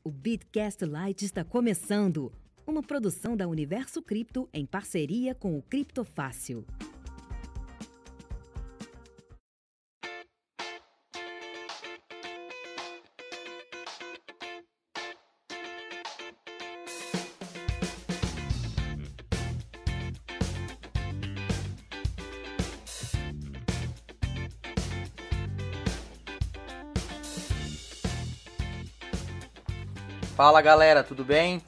O Bitcast Lite está começando. Uma produção da Universo Cripto em parceria com o Criptofácil. Fala galera, tudo bem?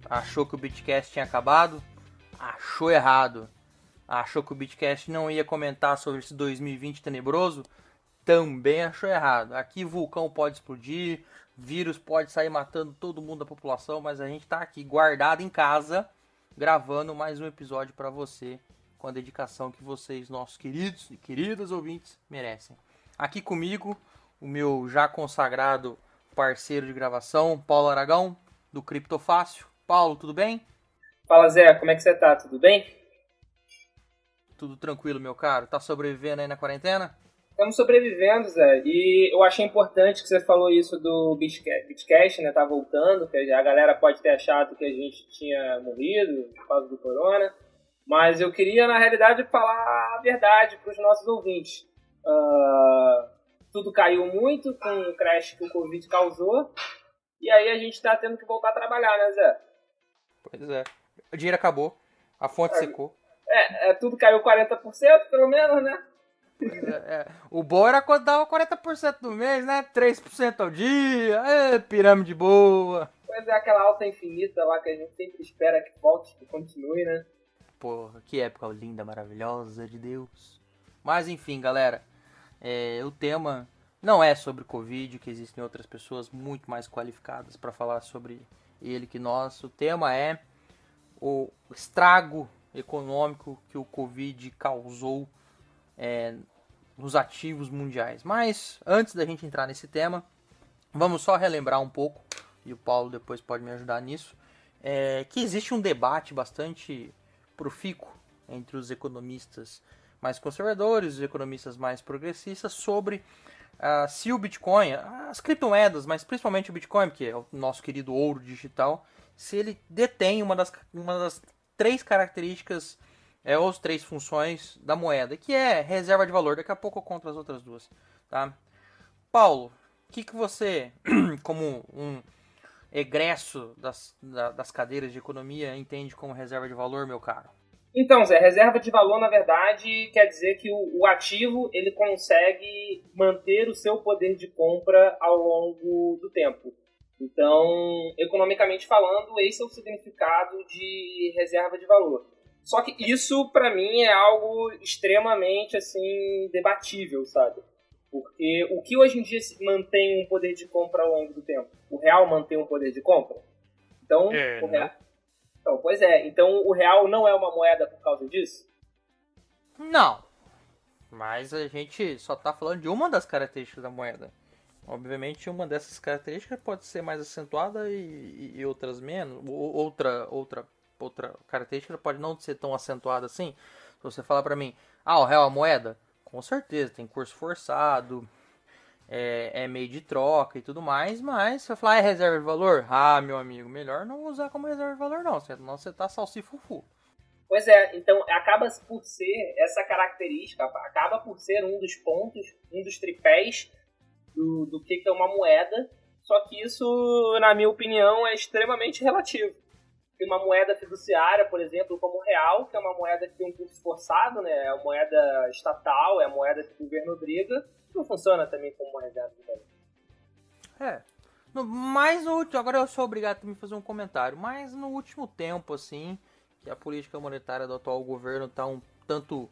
Achou que o Bitcast tinha acabado? Achou errado. Achou que o Bitcast não ia comentar sobre esse 2020 tenebroso? Também achou errado. Aqui vulcão pode explodir, vírus pode sair matando todo mundo da população, mas a gente tá aqui guardado em casa, gravando mais um episódio para você, com a dedicação que vocês, nossos queridos e queridas ouvintes, merecem. Aqui comigo, o meu já consagrado parceiro de gravação, Paulo Aragão, do Criptofácil. Paulo, tudo bem? Fala Zé, como é que você tá? Tudo bem? Tudo tranquilo, meu caro. Tá sobrevivendo aí na quarentena? Estamos sobrevivendo, Zé. E eu achei importante que você falou isso do Bitcast, né? Tá voltando, que a galera pode ter achado que a gente tinha morrido por causa do corona. Mas eu queria, na realidade, falar a verdade para os nossos ouvintes. Tudo caiu muito com o crash que o Covid causou. E aí a gente tá tendo que voltar a trabalhar, né, Zé? Pois é. O dinheiro acabou. A fonte secou. Tudo caiu 40%, pelo menos, né? O bom era quando dava 40% no mês, né? 3% ao dia. Pirâmide boa. Pois é, aquela alta infinita lá que a gente sempre espera que volte, que continue, né? Porra, que época linda, maravilhosa de Deus. Mas enfim, galera. O tema não é sobre Covid, que existem outras pessoas muito mais qualificadas para falar sobre ele que nós. O tema é o estrago econômico que o Covid causou nos ativos mundiais. Mas antes da gente entrar nesse tema, vamos só relembrar um pouco, e o Paulo depois pode me ajudar nisso, que existe um debate bastante profícuo entre os economistas mais conservadores, os economistas mais progressistas, sobre se o Bitcoin, as criptomoedas, mas principalmente o Bitcoin, que é o nosso querido ouro digital, se ele detém uma das três características, ou as três funções da moeda, que é reserva de valor. Daqui a pouco eu conto as outras duas. Tá? Paulo, o que você, como um egresso das cadeiras de economia, entende como reserva de valor, meu caro? Então, Zé, reserva de valor, na verdade, quer dizer que o ativo ele consegue manter o seu poder de compra ao longo do tempo. Então, economicamente falando, esse é o significado de reserva de valor. Só que isso, para mim, é algo extremamente, assim, debatível, sabe? Porque o que hoje em dia mantém um poder de compra ao longo do tempo? O real mantém um poder de compra? Então, o real... Então, pois é. Então, o real não é uma moeda por causa disso? Não. Mas a gente só está falando de uma das características da moeda. Obviamente, uma dessas características pode ser mais acentuada e outras menos. Outra característica pode não ser tão acentuada assim. Se você falar para mim, o real é a moeda? Com certeza, tem curso forçado, é meio de troca e tudo mais, mas se você falar reserva de valor, meu amigo, melhor não usar como reserva de valor não, senão você tá salsifufu. Pois é, então acaba por ser essa característica, acaba por ser um dos pontos, um dos tripés do que é uma moeda, só que isso, na minha opinião, é extremamente relativo. Tem uma moeda fiduciária, por exemplo, como o real, que é uma moeda que tem um curso forçado, né? É uma moeda estatal, é a moeda que o governo obriga, não funciona também como uma reserva de valor. Agora eu sou obrigado a me fazer um comentário, mas no último tempo, assim, que a política monetária do atual governo tá um tanto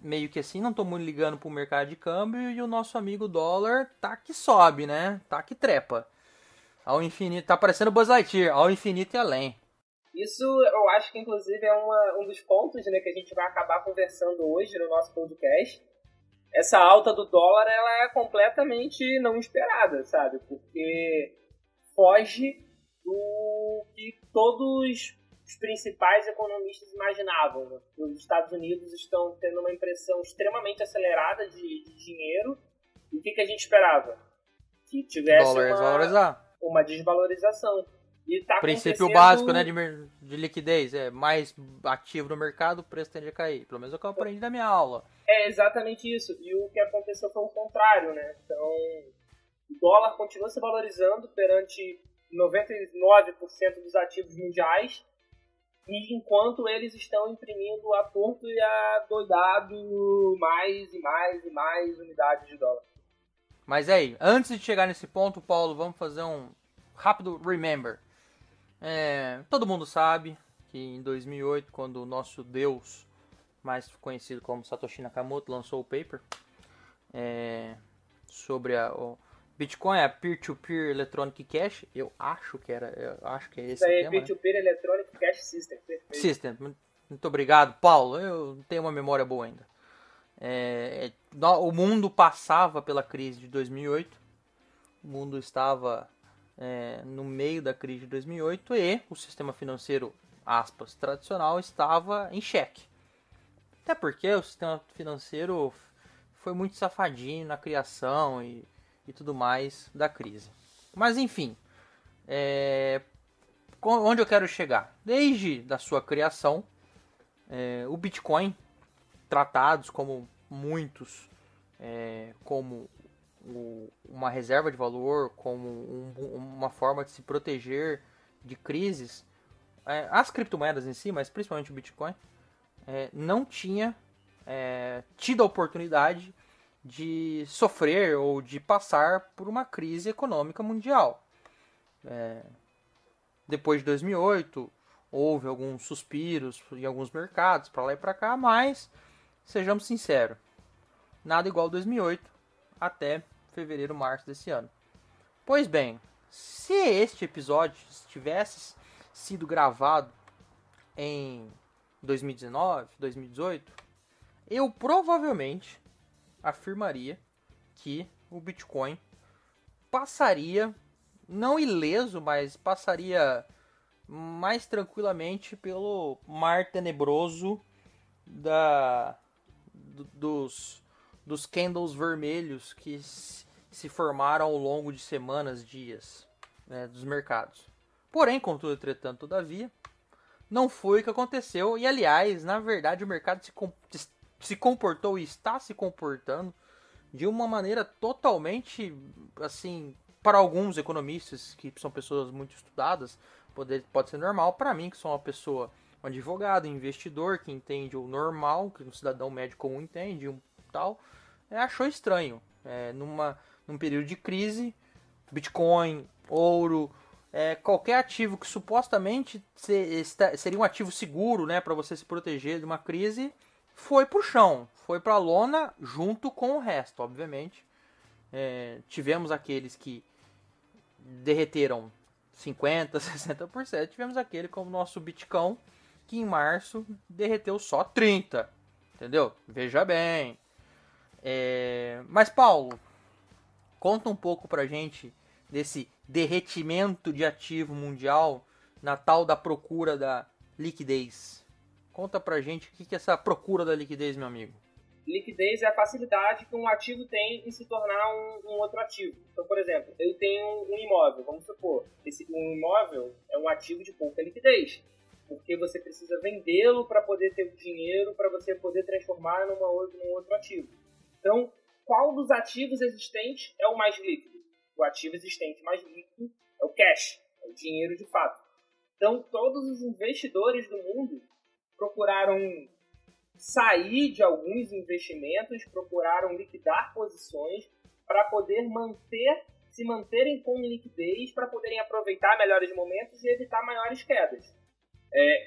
meio que assim, não tô muito ligando pro mercado de câmbio, e o nosso amigo dólar tá que sobe, né? Tá que trepa. Ao infinito, tá parecendo Buzz Lightyear, ao infinito e além. Isso eu acho que inclusive é um dos pontos, né, que a gente vai acabar conversando hoje no nosso podcast. Essa alta do dólar, ela é completamente não esperada, sabe? Porque foge do que todos os principais economistas imaginavam, né? Os Estados Unidos estão tendo uma impressão extremamente acelerada de dinheiro. E o que a gente esperava? Que tivesse dólar desvalorizar. uma desvalorização. E tá Princípio acontecendo... básico, né, de liquidez. É mais ativo no mercado, o preço tende a cair. Pelo menos é o que eu aprendi da minha aula. É exatamente isso. E o que aconteceu foi o contrário, né? Então, o dólar continua se valorizando perante 99% dos ativos mundiais, e enquanto eles estão imprimindo a torto e a doidado mais e mais e mais unidades de dólar. Mas aí, antes de chegar nesse ponto, Paulo, vamos fazer um rápido remember. Todo mundo sabe que em 2008, quando o nosso Deus, mais conhecido como Satoshi Nakamoto, lançou o paper sobre o Bitcoin, a Peer-to-Peer Electronic Cash, eu acho que é esse Isso aí tema, é Peer-to-Peer Electronic Cash System. Perfeito. System. Muito obrigado, Paulo. Eu tenho uma memória boa ainda. O mundo passava pela crise de 2008. O mundo estava no meio da crise de 2008 e o sistema financeiro, aspas, tradicional, estava em xeque. Até porque o sistema financeiro foi muito safadinho na criação e tudo mais da crise. Mas enfim, onde eu quero chegar? Desde da sua criação, o Bitcoin, tratados como muitos, como uma reserva de valor, como uma forma de se proteger de crises, as criptomoedas em si, mas principalmente o Bitcoin, não tinha tido a oportunidade de sofrer ou de passar por uma crise econômica mundial. Depois de 2008, houve alguns suspiros em alguns mercados, para lá e para cá, mas, sejamos sinceros, nada igual 2008 até fevereiro, março desse ano. Pois bem, se este episódio tivesse sido gravado em 2019, 2018, eu provavelmente afirmaria que o Bitcoin passaria, não ileso, mas passaria mais tranquilamente pelo mar tenebroso dos candles vermelhos que se formaram ao longo de semanas, dias, dos mercados. Porém, contudo, entretanto, todavia, não foi o que aconteceu. E, aliás, na verdade, o mercado se comportou e está se comportando de uma maneira totalmente, assim, para alguns economistas, que são pessoas muito estudadas, pode ser normal. Para mim, que sou uma pessoa, um advogado, investidor, que entende o normal, que um cidadão médio comum entende, tal, achou estranho. Num período de crise, Bitcoin, ouro, qualquer ativo que supostamente seria um ativo seguro, né, para você se proteger de uma crise, foi pro chão, foi pra lona junto com o resto, obviamente. Tivemos aqueles que derreteram 50%, 60%, tivemos aquele como o nosso Bitcoin, que em março derreteu só 30%, entendeu? Veja bem. Mas, Paulo, conta um pouco pra gente desse derretimento de ativo mundial na tal da procura da liquidez. Conta pra gente o que é essa procura da liquidez, meu amigo. Liquidez é a facilidade que um ativo tem em se tornar um outro ativo. Então, por exemplo, eu tenho um imóvel, vamos supor. Um imóvel é um ativo de pouca liquidez, porque você precisa vendê-lo para poder ter o dinheiro, para você poder transformar num outro ativo. Então, qual dos ativos existentes é o mais líquido? O ativo existente mais líquido é o cash, é o dinheiro de fato. Então, todos os investidores do mundo procuraram sair de alguns investimentos, procuraram liquidar posições para poder se manterem com liquidez, para poderem aproveitar melhores momentos e evitar maiores quedas.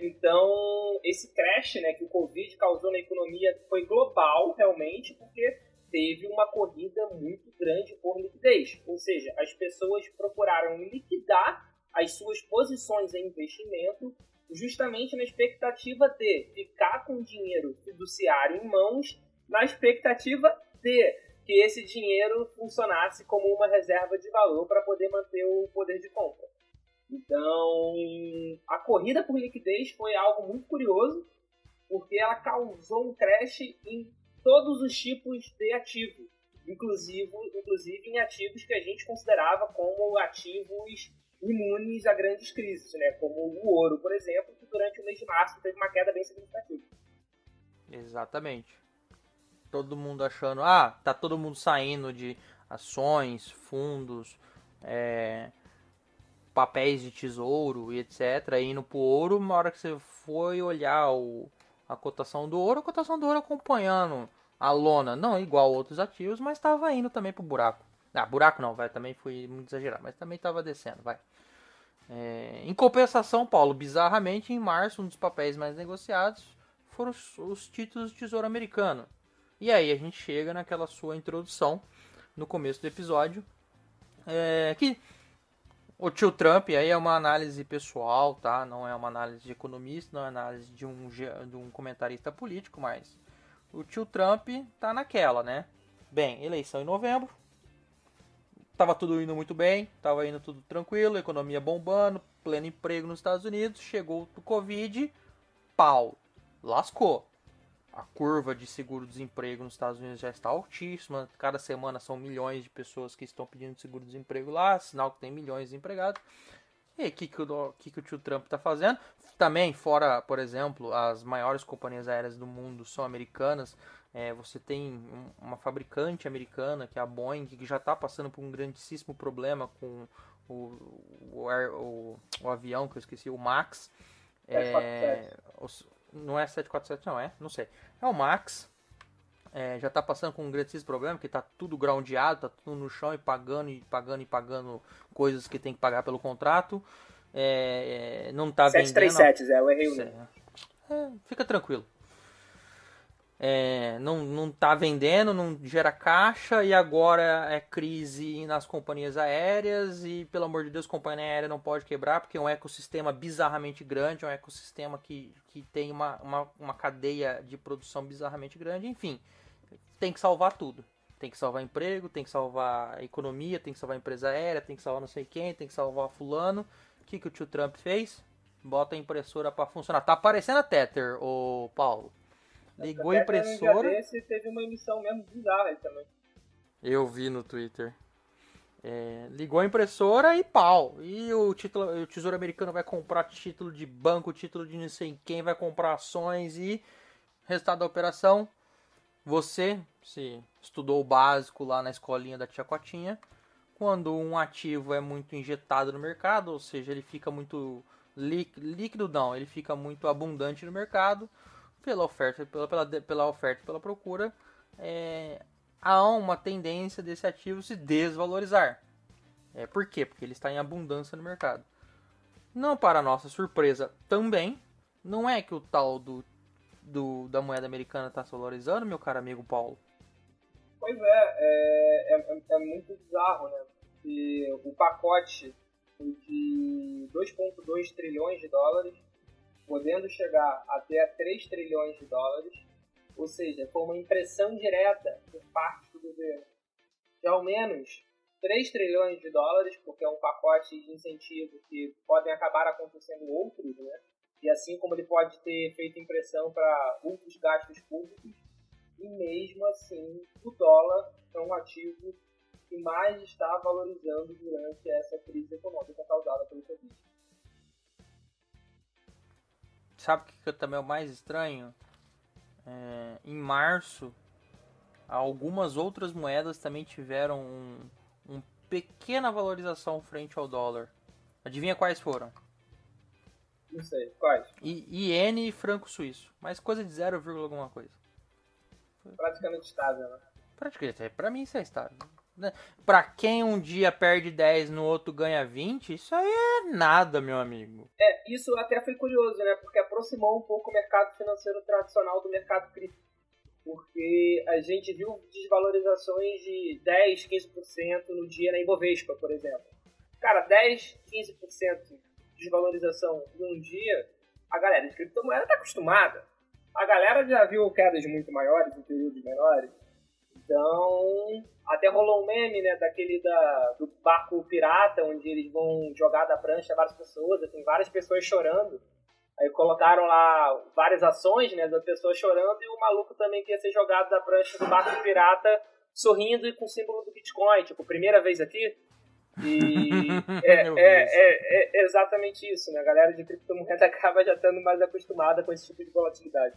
Então, esse crash, né, que o Covid causou na economia foi global, realmente, porque teve uma corrida muito grande por liquidez. Ou seja, as pessoas procuraram liquidar as suas posições em investimento justamente na expectativa de ficar com dinheiro fiduciário em mãos, na expectativa de que esse dinheiro funcionasse como uma reserva de valor para poder manter o poder de compra. Então, a corrida por liquidez foi algo muito curioso, porque ela causou um crash em todos os tipos de ativo. inclusive em ativos que a gente considerava como ativos imunes a grandes crises, né? Como o ouro, por exemplo, que durante o mês de março teve uma queda bem significativa. Exatamente. Todo mundo achando, tá todo mundo saindo de ações, fundos, papéis de tesouro e etc, indo pro ouro. Na hora que você foi olhar a cotação do ouro acompanhando a lona, não igual outros ativos, mas estava indo também pro buraco. Buraco não, também foi muito exagerado, mas também estava descendo, em compensação, Paulo, bizarramente, em março, um dos papéis mais negociados foram os títulos de tesouro americano. E aí a gente chega naquela sua introdução no começo do episódio, que o tio Trump aí é uma análise pessoal, tá? Não é uma análise de economista, não é uma análise de um comentarista político, mas o tio Trump tá naquela, né? Bem, eleição em novembro, tava tudo indo muito bem, tava indo tudo tranquilo, economia bombando, pleno emprego nos Estados Unidos, chegou o Covid, pau, lascou. A curva de seguro-desemprego nos Estados Unidos já está altíssima. Cada semana são milhões de pessoas que estão pedindo seguro-desemprego lá. Sinal que tem milhões de desempregados. E aí, o que o tio Trump está fazendo? Também, fora, por exemplo, as maiores companhias aéreas do mundo são americanas. Você tem uma fabricante americana, que é a Boeing, que já está passando por um grandíssimo problema com o avião, que eu esqueci, o Max. Não é 747, não é? Não sei. É o Max. Já tá passando com um grandíssimo problema, que tá tudo groundeado, tá tudo no chão e pagando coisas que tem que pagar pelo contrato. Não tá 737, vendendo. eu errei o número. Fica tranquilo. Não tá vendendo, não gera caixa, e agora é crise nas companhias aéreas, e pelo amor de Deus, a companhia aérea não pode quebrar, porque é um ecossistema bizarramente grande, é um ecossistema que tem uma cadeia de produção bizarramente grande. Enfim, tem que salvar tudo. Tem que salvar emprego, tem que salvar a economia, tem que salvar a empresa aérea, tem que salvar não sei quem, tem que salvar fulano. O que o tio Trump fez? Bota a impressora para funcionar. Tá aparecendo a Tether, ô Paulo. Ligou a impressora. Desse, teve uma emissão mesmo bizarra aí também. Eu vi no Twitter. Ligou a impressora e pau. E o Tesouro Americano vai comprar título de banco, título de não sei quem, vai comprar ações e resultado da operação. Você, se estudou o básico lá na escolinha da tia Cotinha, quando um ativo é muito injetado no mercado, ou seja, ele fica muito líquido, não, ele fica muito abundante no mercado, pela oferta, pela oferta e pela procura, há uma tendência desse ativo se desvalorizar. Por quê? Porque ele está em abundância no mercado. Não para nossa surpresa também, não é que o tal da moeda americana está se valorizando, meu caro amigo Paulo? Pois é muito bizarro, né? Porque o pacote de 2,2 trilhões de dólares, podendo chegar até a 3 trilhões de dólares, ou seja, foi uma impressão direta por parte do governo de ao menos 3 trilhões de dólares, porque é um pacote de incentivo que podem acabar acontecendo outros, né? E assim como ele pode ter feito impressão para outros gastos públicos, e mesmo assim o dólar é um ativo que mais está valorizando durante essa crise econômica causada pelo Covid. Sabe o que também é o mais estranho? Em março, algumas outras moedas também tiveram uma pequena valorização frente ao dólar. Adivinha quais foram? Não sei, quais? Iene e franco suíço. Mas coisa de 0, alguma coisa. Praticamente estável, né? Praticamente, pra mim isso é estável. Pra quem um dia perde 10, no outro ganha 20, isso aí é nada, meu amigo. Isso até foi curioso, né? Porque aproximou um pouco o mercado financeiro tradicional do mercado cripto. Porque a gente viu desvalorizações de 10, 15% no dia na Ibovespa, por exemplo. Cara, 10, 15% de desvalorização num dia, a galera de criptomoeda tá acostumada. A galera já viu quedas muito maiores em períodos menores. Então, até rolou um meme, né, do barco pirata, onde eles vão jogar da prancha várias pessoas, tem várias pessoas chorando. Aí colocaram lá várias ações, né, da pessoa chorando, e o maluco também que ia ser jogado da prancha do barco pirata sorrindo e com o símbolo do Bitcoin, tipo, primeira vez aqui. E é exatamente isso, né? A galera de criptomoeda acaba já estando mais acostumada com esse tipo de volatilidade.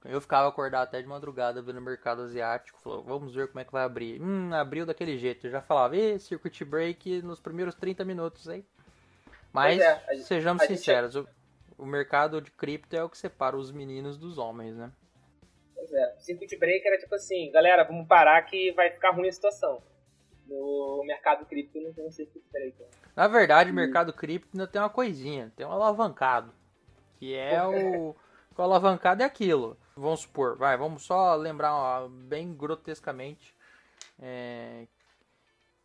Eu ficava acordado até de madrugada vendo o mercado asiático, falou, vamos ver como é que vai abrir. Abriu daquele jeito, eu já falava, circuit break nos primeiros 30 minutos, hein? Mas, sejamos sinceros, o mercado de cripto é o que separa os meninos dos homens, né? Pois é, o circuit break era tipo assim, galera, vamos parar que vai ficar ruim a situação. No mercado cripto não tem um circuit breaker. Na verdade, o mercado cripto ainda tem uma coisinha, tem um alavancado. Que é o alavancado é aquilo. Vamos supor, vamos só lembrar bem grotescamente.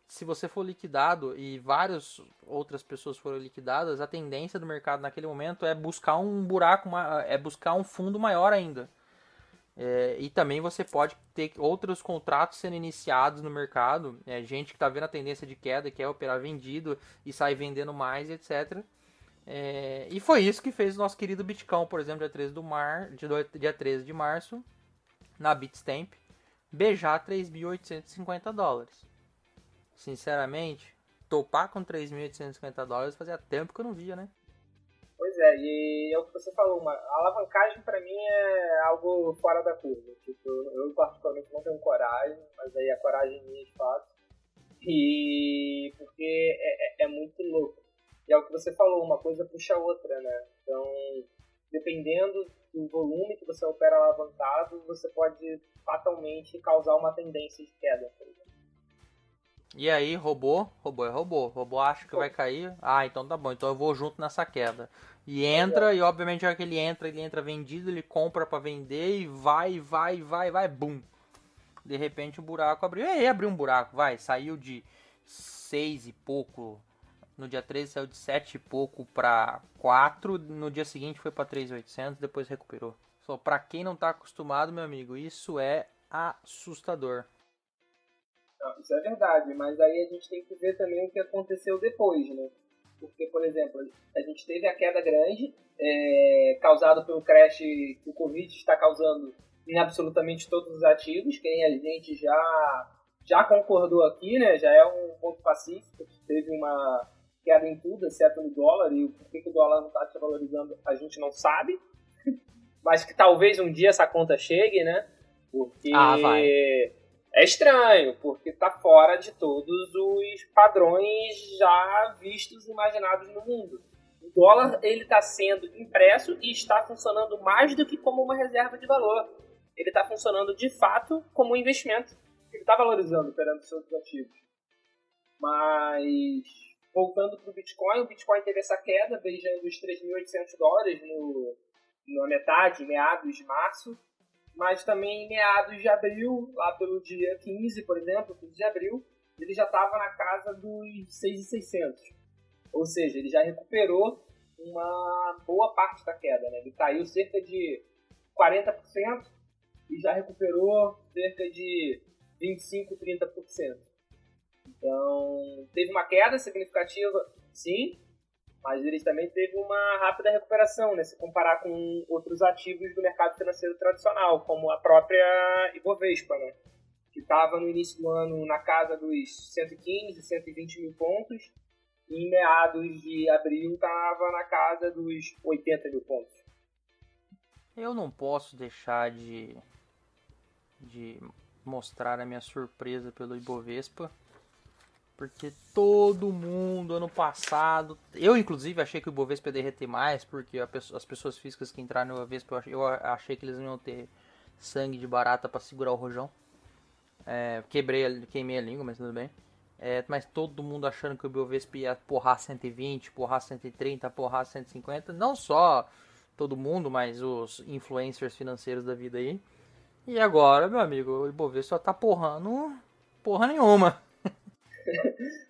Se você for liquidado e várias outras pessoas foram liquidadas, a tendência do mercado naquele momento é buscar um buraco, é buscar um fundo maior ainda. E também você pode ter outros contratos sendo iniciados no mercado, gente que está vendo a tendência de queda, quer operar vendido e sai vendendo mais, etc. E foi isso que fez o nosso querido Bitcoin, por exemplo, dia 13 de março, na Bitstamp, beijar $3.850. Sinceramente, topar com $3.850 fazia tempo que eu não via, né? Pois é, e é o que você falou, a alavancagem pra mim é algo fora da curva. Tipo, eu particularmente não tenho coragem, mas aí a coragem minha de fato. E porque é muito louco. E é o que você falou, uma coisa puxa a outra, né? Então, dependendo do volume que você opera alavancado, você pode fatalmente causar uma tendência de queda, por exemplo. E aí, robô é robô. Robô acha que vai cair. Então tá bom. Então eu vou junto nessa queda. E entra, e obviamente já que ele entra vendido, ele compra pra vender e vai, bum. De repente o buraco abriu. Abriu um buraco, saiu de 6 e pouco. No dia 13 saiu de 7 e pouco pra 4. No dia seguinte foi pra 3.800, depois recuperou. Só pra quem não tá acostumado, meu amigo, isso é assustador. Não, isso é verdade, mas aí a gente tem que ver também o que aconteceu depois, né? Porque, por exemplo, a gente teve a queda grande causada pelo crash que o Covid está causando em absolutamente todos os ativos, que a gente já concordou aqui, né? Já é um ponto pacífico, teve uma queda em tudo, exceto no dólar, e por que o dólar não está se valorizando a gente não sabe, mas que talvez um dia essa conta chegue, né? Porque vai. é estranho, porque está fora de todos os padrões já vistos e imaginados no mundo. O dólar está sendo impresso e está funcionando mais do que como uma reserva de valor. Ele está funcionando de fato como um investimento. Ele está valorizando perante os seus ativos. Mas, voltando para o Bitcoin teve essa queda, beijando os $3.800 na metade, meados de março. Mas também em meados de abril, lá pelo dia 15, por exemplo, 15 de abril, ele já estava na casa dos 6.600. Ou seja, ele já recuperou uma boa parte da queda, né? Ele caiu cerca de 40% e já recuperou cerca de 25%, 30%. Então, teve uma queda significativa, sim, mas ele também teve uma rápida recuperação, né? Se comparar com outros ativos do mercado financeiro tradicional, como a própria Ibovespa, né? Que estava no início do ano na casa dos 115, 120 mil pontos, e em meados de abril estava na casa dos 80 mil pontos. Eu não posso deixar de mostrar a minha surpresa pelo Ibovespa, porque todo mundo ano passado, eu inclusive achei que o Ibovespa ia derreter mais, porque as pessoas físicas que entraram no Ibovespa, eu achei que eles não iam ter sangue de barata para segurar o rojão. Queimei a língua, mas tudo bem. Mas todo mundo achando que o Ibovespa ia porrar 120, porrar 130, porrar 150, não só todo mundo, mas os influencers financeiros da vida aí. E agora, meu amigo, o Ibovespa só tá porrando porra nenhuma.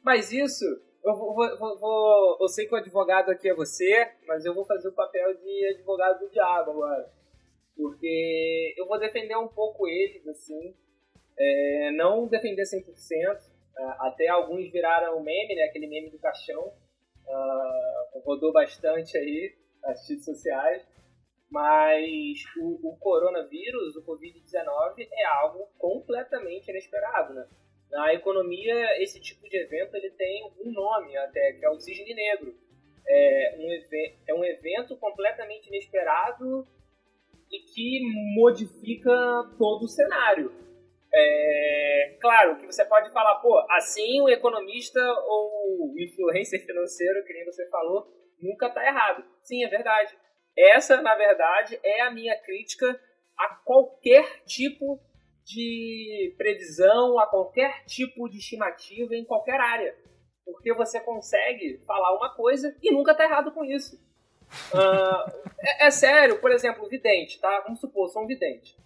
Mas isso, eu sei que o advogado aqui é você, mas eu vou fazer o papel de advogado do diabo agora. Porque eu vou defender um pouco eles, assim, não defender 100%, até alguns viraram meme, né, aquele meme do caixão, rodou bastante aí nas redes sociais, Mas o coronavírus, o Covid-19, é algo completamente inesperado, né? Na economia, esse tipo de evento ele tem um nome até, que é o cisne negro. É um evento completamente inesperado e que modifica todo o cenário. Claro que você pode falar, pô, assim o economista ou o influencer financeiro, que nem você falou, nunca está errado. Sim, é verdade. Essa, na verdade, é a minha crítica a qualquer tipo de previsão, a qualquer tipo de estimativa em qualquer área. Porque você consegue falar uma coisa e nunca está errado com isso. É sério, por exemplo, vidente, tá? Vamos supor, sou um vidente.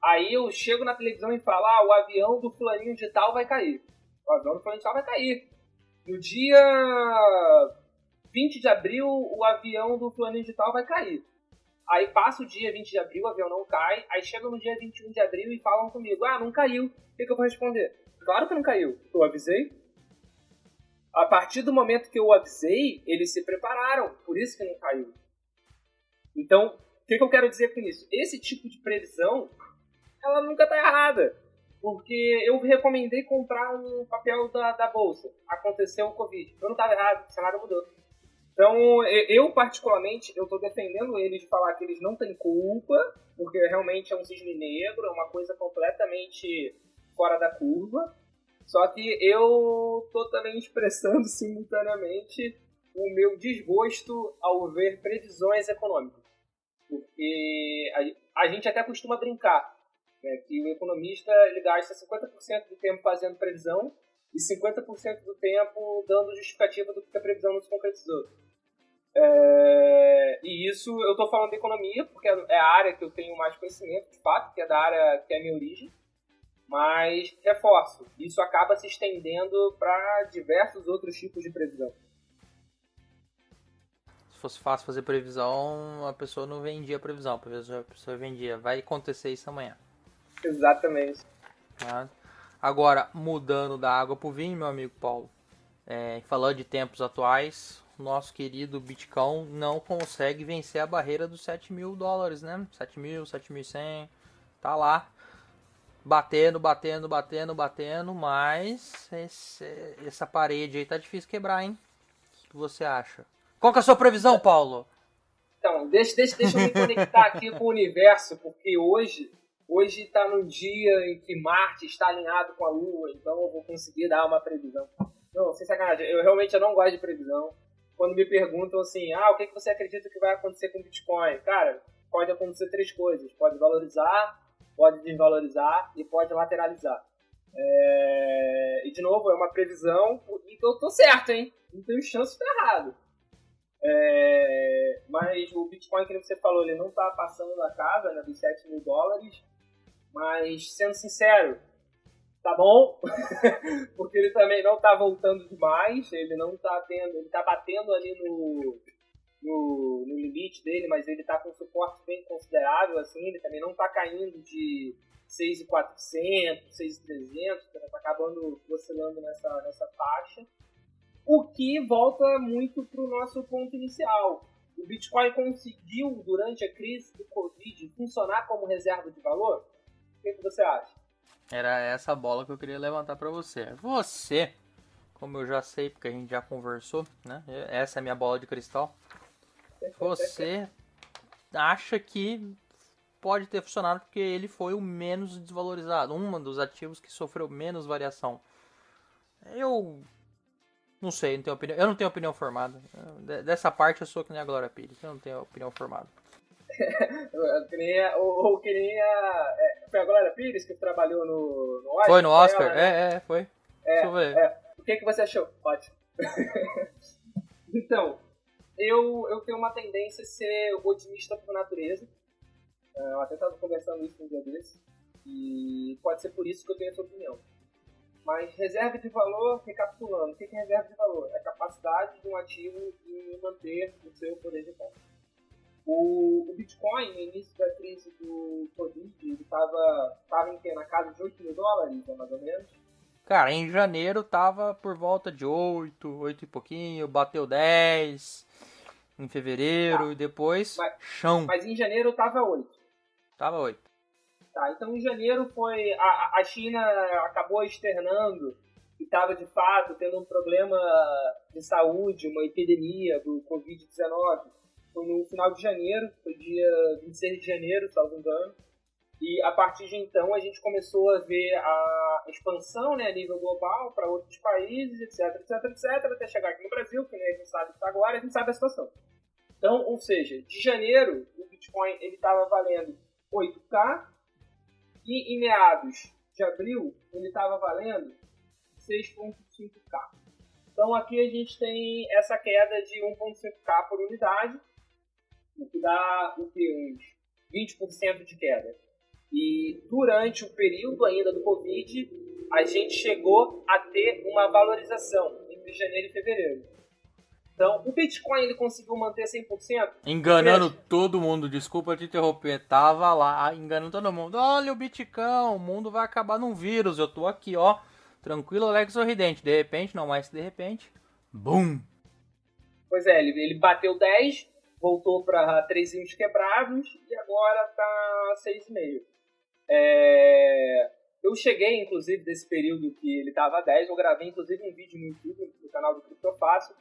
Aí eu chego na televisão e falo, o avião do fulaninho de tal vai cair. O avião do fulaninho de tal vai cair. No dia 20 de abril, o avião do fulaninho de tal vai cair. Aí passa o dia 20 de abril, o avião não cai. Aí chega no dia 21 de abril e falam comigo, não caiu. O que eu vou responder? Claro que não caiu. Eu avisei. A partir do momento que eu avisei, eles se prepararam. Por isso que não caiu. Então, o que eu quero dizer com isso? Esse tipo de previsão, ela nunca está errada. Porque eu recomendei comprar um papel da bolsa. Aconteceu o Covid. Eu não estava errado, o cenário mudou. Então, eu particularmente, eu estou defendendo eles de falar que eles não têm culpa, porque realmente é um cisne negro, é uma coisa completamente fora da curva. Só que eu estou também expressando simultaneamente o meu desgosto ao ver previsões econômicas. Porque a gente até costuma brincar, né, que o economista ele gasta 50% do tempo fazendo previsão e 50% do tempo dando justificativa do que a previsão não se concretizou. E isso eu estou falando de economia, porque é a área que eu tenho mais conhecimento, de fato, que é da área que é a minha origem. Mas, reforço, isso acaba se estendendo para diversos outros tipos de previsão. Se fosse fácil fazer previsão, a pessoa não vendia a previsão, a pessoa vendia, vai acontecer isso amanhã. Exatamente. Agora, mudando da água pro vinho, meu amigo Paulo, falando de tempos atuais, o nosso querido Bitcoin não consegue vencer a barreira dos $7.000, né? 7.000, 7.100, tá lá. Batendo, mas essa parede aí tá difícil quebrar, hein? O que você acha? Qual que é a sua previsão, Paulo? Então, deixa eu me conectar aqui com o universo, porque hoje está num dia em que Marte está alinhado com a Lua, então eu vou conseguir dar uma previsão. Não, sem sacanagem, eu realmente não gosto de previsão. Quando me perguntam assim, o que você acredita que vai acontecer com o Bitcoin? Cara, pode acontecer 3 coisas. Pode valorizar, pode desvalorizar e pode lateralizar. E, de novo, é uma previsão e que eu tô certo, hein? Não tenho chance de estar errado. Mas o Bitcoin, que você falou, ele não tá passando da casa, né, dos $7.000. Mas, sendo sincero, tá bom, porque ele também não tá voltando demais, ele não tá tendo, ele tá batendo ali no limite dele, mas ele tá com um suporte bem considerável, assim, ele também não tá caindo de 6.400, 6.300, tá acabando oscilando nessa faixa, o que volta muito pro nosso ponto inicial. O Bitcoin conseguiu, durante a crise do Covid, funcionar como reserva de valor? O que você acha? Era essa bola que eu queria levantar para você. Você, como eu já sei, porque a gente já conversou, né? Essa é a minha bola de cristal. Você acha que pode ter funcionado porque ele foi o menos desvalorizado, um dos ativos que sofreu menos variação. Eu não sei, não tenho opinião. Eu não tenho opinião formada. Dessa parte eu sou que nem a Glória Pires. Eu não tenho opinião formada. Foi a Glória Pires que trabalhou no Oscar? Foi no Oscar? Né? Foi. Deixa eu ver. O que você achou? Ótimo. Então, eu tenho uma tendência a ser otimista por natureza. Eu até estava conversando isso um dia desse. E pode ser por isso que eu tenho essa opinião. Mas reserva de valor, recapitulando, o que é reserva de valor? É a capacidade de um ativo de manter o seu poder de compra. O Bitcoin, no início da crise do Covid, ele estava em que? Na casa de $8.000, mais ou menos? Cara, em janeiro tava por volta de 8 e pouquinho, bateu 10. em fevereiro, e depois, chão. Mas em janeiro tava 8. Tava 8. Tá, então em janeiro foi... A China acabou externando que estava, de fato, tendo um problema de saúde, uma epidemia do Covid-19. Foi no final de janeiro, foi dia 26 de janeiro, salvo engano. E a partir de então a gente começou a ver a expansão, né, a nível global para outros países, etc, etc, etc, até chegar aqui no Brasil, que nem a gente sabe que está agora, a gente sabe a situação. Então, ou seja, de janeiro o Bitcoin estava valendo 8K e em meados de abril ele estava valendo 6,5K. Então aqui a gente tem essa queda de 1,5K por unidade, o que dá uns 20% de queda. E durante o período ainda do Covid, a gente chegou a ter uma valorização entre janeiro e fevereiro. Então, o Bitcoin ele conseguiu manter 100%. Enganando todo mundo, desculpa te interromper, tava lá enganando todo mundo. Olha o Bitcoin, o mundo vai acabar num vírus, eu tô aqui, ó, tranquilo, alegre, sorridente. De repente, não mais de repente, BUM! Pois é, ele bateu 10, voltou para 3 quebrados e agora tá 6,5. Eu cheguei, inclusive, desse período que ele estava a 10, eu gravei, inclusive, um vídeo no YouTube, no canal do Criptofácil,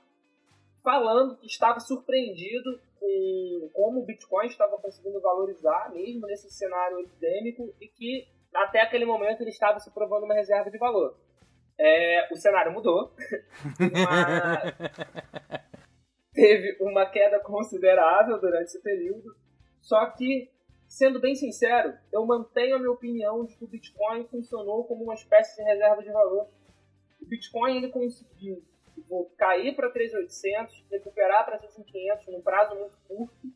falando que estava surpreendido com como o Bitcoin estava conseguindo valorizar, mesmo nesse cenário epidêmico, e que, até aquele momento, ele estava se provando uma reserva de valor. O cenário mudou. Teve uma queda considerável durante esse período, só que, sendo bem sincero, eu mantenho a minha opinião de que o Bitcoin funcionou como uma espécie de reserva de valor. O Bitcoin ele conseguiu cair para 3.800, recuperar para 6.500 num prazo muito curto,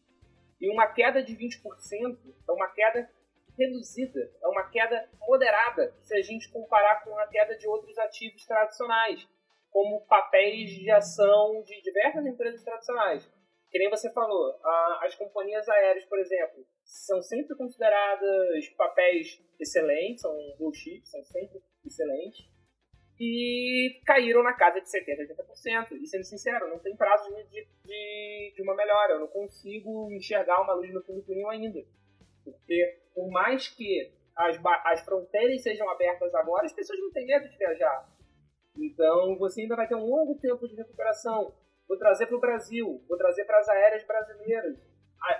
e uma queda de 20% é uma queda reduzida, é uma queda moderada, se a gente comparar com a queda de outros ativos tradicionais, como papéis de ação de diversas empresas tradicionais. Que nem você falou, as companhias aéreas, por exemplo, são sempre consideradas papéis excelentes, são blue chips, são sempre excelentes, e caíram na casa de 70%, 80%. E sendo sincero, não tem prazo de uma melhora, eu não consigo enxergar uma luz no fim do túnel ainda. Porque por mais que as fronteiras sejam abertas agora, as pessoas não têm medo de viajar. Então você ainda vai ter um longo tempo de recuperação. Vou trazer para o Brasil, vou trazer para as aéreas brasileiras.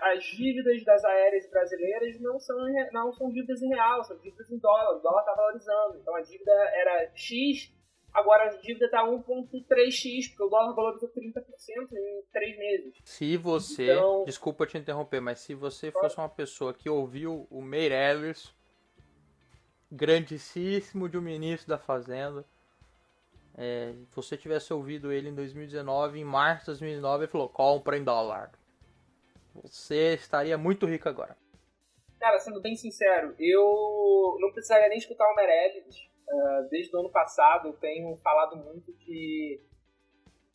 As dívidas das aéreas brasileiras não são dívidas em real, são dívidas em dólar. O dólar está valorizando. Então a dívida era X, agora a dívida está 1,3x, porque o dólar valorizou 30% em 3 meses. Se você, desculpa te interromper, mas se você fosse uma pessoa que ouviu o Meirelles, grandíssimo de um ministro da Fazenda, você tivesse ouvido ele em 2019, em março de 2009, ele falou, compra em dólar. Você estaria muito rico agora. Cara, sendo bem sincero, eu não precisaria nem escutar o Meirelles. Desde o ano passado eu tenho falado muito de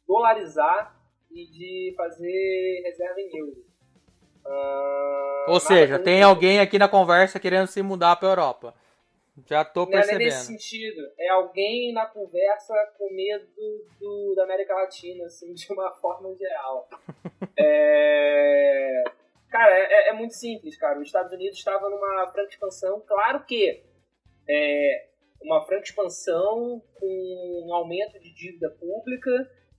dolarizar e de fazer reserva em euros. Ou seja, tem alguém aqui na conversa querendo se mudar para a Europa. Já tô percebendo. Não é nesse sentido. É alguém na conversa com medo da América Latina, assim, de uma forma geral. Cara, é muito simples, cara. Os Estados Unidos estavam numa franca expansão. Claro que uma franca expansão com um aumento de dívida pública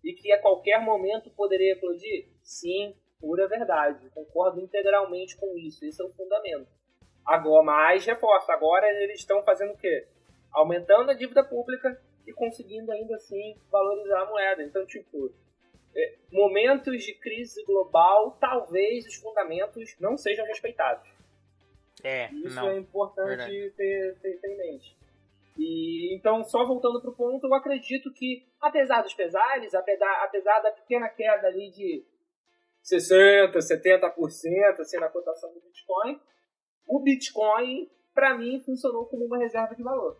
e que a qualquer momento poderia eclodir. Sim, pura verdade. Concordo integralmente com isso. Esse é o fundamento. Agora, mais reforço, agora eles estão fazendo o quê? Aumentando a dívida pública e conseguindo ainda assim valorizar a moeda. Então, tipo, momentos de crise global, talvez os fundamentos não sejam respeitados. Isso é importante ter em mente. E, então, só voltando para o ponto, eu acredito que, apesar dos pesares, apesar da pequena queda ali de 60%, 70% assim, na cotação do Bitcoin, o Bitcoin, para mim, funcionou como uma reserva de valor.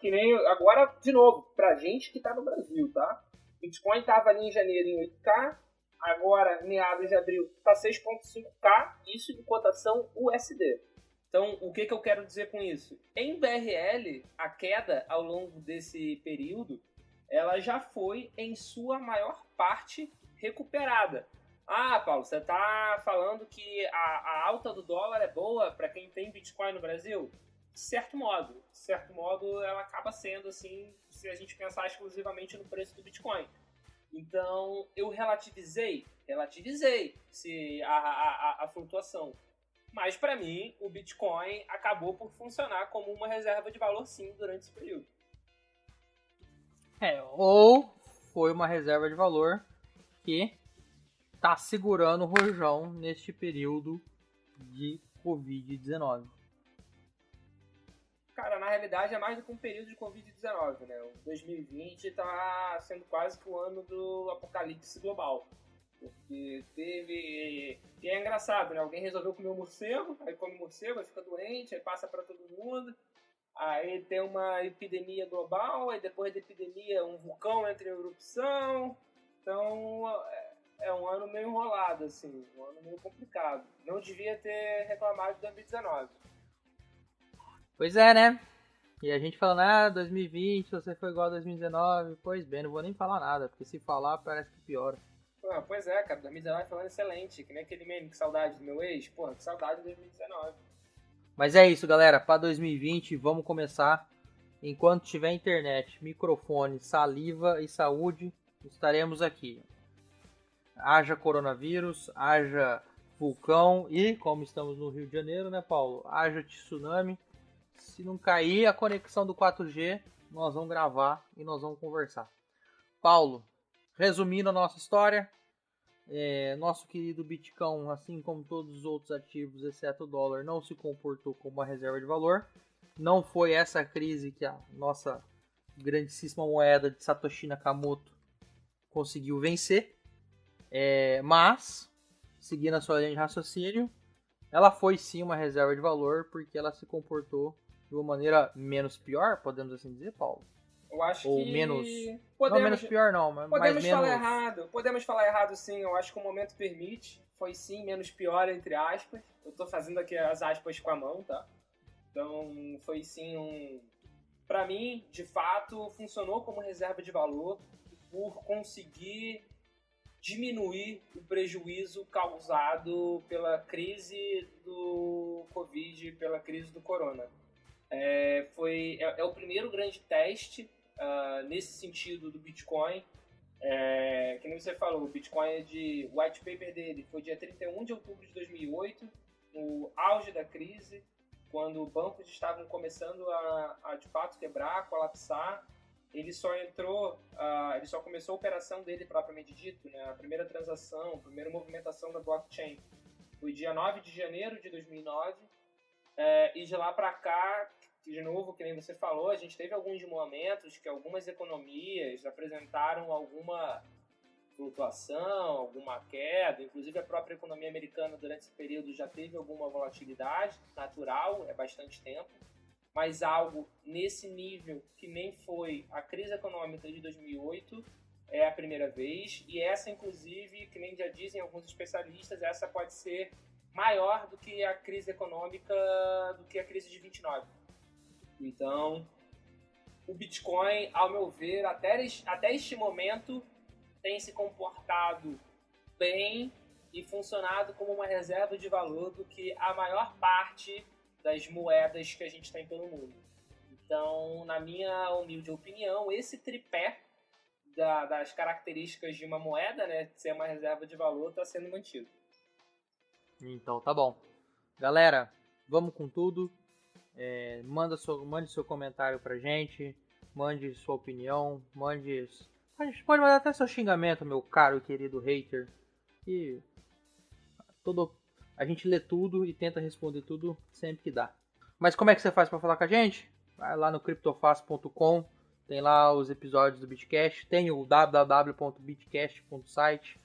Que nem agora, de novo, pra gente que tá no Brasil, tá? O Bitcoin estava ali em janeiro em 8K, agora, meados de abril, tá 6,5K, isso de cotação USD. Então, o que eu quero dizer com isso? Em BRL, a queda ao longo desse período, ela já foi, em sua maior parte, recuperada. Ah, Paulo, você está falando que a alta do dólar é boa para quem tem Bitcoin no Brasil? De certo modo, ela acaba sendo assim, se a gente pensar exclusivamente no preço do Bitcoin. Então, eu relativizei a flutuação. Mas, para mim, o Bitcoin acabou por funcionar como uma reserva de valor, sim, durante esse período. Ou foi uma reserva de valor que está segurando o rojão neste período de Covid-19. Cara, na realidade é mais do que um período de Covid-19, né? O 2020 está sendo quase que o ano do apocalipse global. Porque teve... E é engraçado, né? Alguém resolveu comer um morcego, aí come morcego, aí fica doente, aí passa para todo mundo. Aí tem uma epidemia global, aí depois da epidemia um vulcão entra em erupção. Então é um ano meio enrolado, assim, um ano meio complicado. Não devia ter reclamado de 2019. Pois é, né? E a gente falando, 2020, você foi igual a 2019. Pois bem, não vou nem falar nada, porque se falar parece que piora. Pois é, cara, 2019 foi um ano excelente, que nem aquele meme, que saudade do meu ex. Porra, que saudade de 2019. Mas é isso, galera, para 2020 vamos começar. Enquanto tiver internet, microfone, saliva e saúde, estaremos aqui. Haja coronavírus, haja vulcão e, como estamos no Rio de Janeiro, né, Paulo? Haja tsunami. Se não cair a conexão do 4G, nós vamos gravar e nós vamos conversar. Paulo, resumindo a nossa história, nosso querido Bitcoin, assim como todos os outros ativos, exceto o dólar, não se comportou como uma reserva de valor. Não foi essa crise que a nossa grandíssima moeda de Satoshi Nakamoto conseguiu vencer. Mas, seguindo a sua linha de raciocínio, ela foi sim uma reserva de valor porque ela se comportou de uma maneira menos pior, podemos assim dizer, Paulo? Eu acho Ou que... menos... Não menos pior não, mas podemos menos... falar errado. Podemos falar errado, sim. Eu acho que o momento permite. Foi sim menos pior, entre aspas. Eu tô fazendo aqui as aspas com a mão, tá? Então, foi sim Pra mim, de fato, funcionou como reserva de valor por conseguir diminuir o prejuízo causado pela crise do Covid, pela crise do Corona. É o primeiro grande teste nesse sentido do Bitcoin. Que nem você falou, o Bitcoin o white paper dele foi dia 31 de outubro de 2008, no auge da crise, quando bancos estavam começando a de fato quebrar, colapsar. Ele só começou a operação dele propriamente dito, né? A primeira transação, a primeira movimentação da blockchain foi dia 9 de janeiro de 2009, e de lá para cá, de novo, que nem você falou, a gente teve alguns momentos que algumas economias apresentaram alguma flutuação, alguma queda, inclusive a própria economia americana durante esse período já teve alguma volatilidade natural, bastante tempo, mas algo nesse nível que nem foi a crise econômica de 2008 é a primeira vez, e essa inclusive, que nem já dizem alguns especialistas, essa pode ser maior do que a crise econômica, do que a crise de 29. Então, o Bitcoin, ao meu ver, até este momento, tem se comportado bem e funcionado como uma reserva de valor do que a maior parte das moedas que a gente tem pelo mundo. Então, na minha humilde opinião, esse tripé das características de uma moeda, né, de ser uma reserva de valor, está sendo mantido. Então, tá bom. Galera, vamos com tudo. Mande seu comentário pra gente, mande sua opinião, a gente pode mandar até seu xingamento, meu caro e querido hater. E a gente lê tudo e tenta responder tudo sempre que dá. Mas como é que você faz para falar com a gente? Vai lá no criptofácil.com, tem lá os episódios do Bitcast, tem o www.bitcast.site,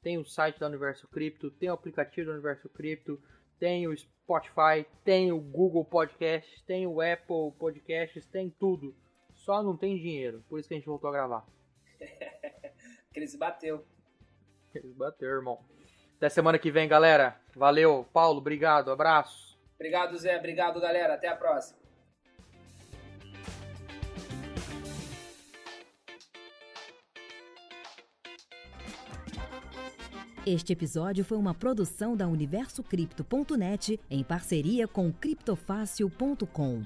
tem o site da Universo Cripto, tem o aplicativo da Universo Cripto, tem o Spotify, tem o Google Podcast, tem o Apple Podcasts, tem tudo. Só não tem dinheiro, por isso que a gente voltou a gravar. Crise bateu. Crise bateu, irmão. Até semana que vem, galera. Valeu, Paulo, obrigado, abraço. Obrigado, Zé, obrigado, galera. Até a próxima. Este episódio foi uma produção da universocripto.net em parceria com criptofácil.com.